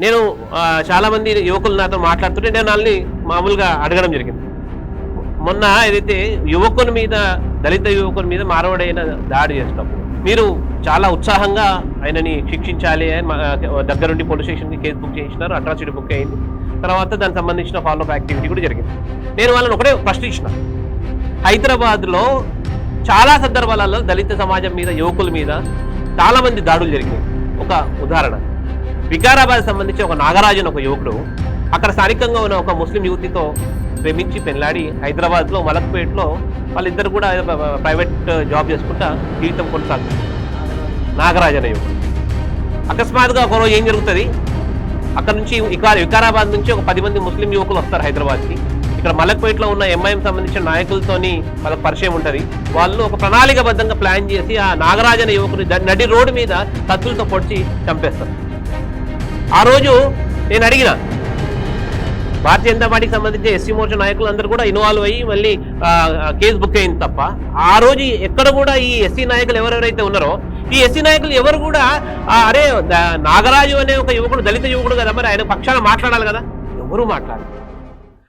నేను చాలామంది యువకులు నాతో మాట్లాడుతుంటే నేను వాళ్ళని మామూలుగా అడగడం జరిగింది. మొన్న ఏదైతే యువకుని మీద, దళిత యువకుని మీద మారవడైన దాడి చేసినప్పుడు మీరు చాలా ఉత్సాహంగా ఆయనని శిక్షించాలి అని దగ్గరుండి పోలీస్ స్టేషన్కి కేసు బుక్ చేయించినారు. అట్రాసిటీ బుక్ అయింది. తర్వాత దానికి సంబంధించిన ఫాలోఅప్ యాక్టివిటీ కూడా జరిగింది. నేను వాళ్ళని ఒకటే ప్రశ్నించిన, హైదరాబాద్లో చాలా సందర్భాలలో దళిత సమాజం మీద, యువకుల మీద చాలామంది దాడులు జరిగినాయి. ఒక ఉదాహరణ, వికారాబాద్ సంబంధించి ఒక నాగరాజు అని ఒక యువకుడు అక్కడ స్థానికంగా ఉన్న ఒక ముస్లిం యువతితో ప్రేమించి పెళ్లాడి హైదరాబాద్లో మలక్పేటలో వాళ్ళిద్దరు కూడా ప్రైవేట్ జాబ్ చేసుకుంటా జీవితం కొనసాగుతుంది. నాగరాజు అనే యువకుడు అకస్మాత్తుగా ఒకరోజు ఏం జరుగుతుంది, అక్కడ నుంచి వికారాబాద్ నుంచి ఒక 10 మంది ముస్లిం యువకులు వస్తారు హైదరాబాద్కి. ఇక్కడ మలక్పేటలో ఉన్న ఎంఐఎం సంబంధించిన నాయకులతోని వాళ్ళకి పరిచయం ఉంటుంది. వాళ్ళు ఒక ప్రణాళికబద్ధంగా ప్లాన్ చేసి ఆ నాగరాజు అనే యువకుని నడి రోడ్డు మీద కత్తులతో పొడిచి చంపేస్తారు. ఆ రోజు నేను అడిగిన భారతీయ జనతా పార్టీకి సంబంధించి ఎస్సీ మోర్చా నాయకులు అందరూ కూడా ఇన్వాల్వ్ అయ్యి మళ్ళీ కేసు బుక్ అయింది తప్ప, ఆ రోజు ఎక్కడ కూడా ఈ ఎస్సీ నాయకులు ఎవరెవరైతే ఉన్నారో ఈ ఎస్సీ నాయకులు ఎవరు కూడా అరే నాగరాజు అనే ఒక యువకుడు దళిత యువకుడు కదా, మరి ఆయన పక్షాన మాట్లాడాలి కదా, ఎవరు మాట్లాడాలి.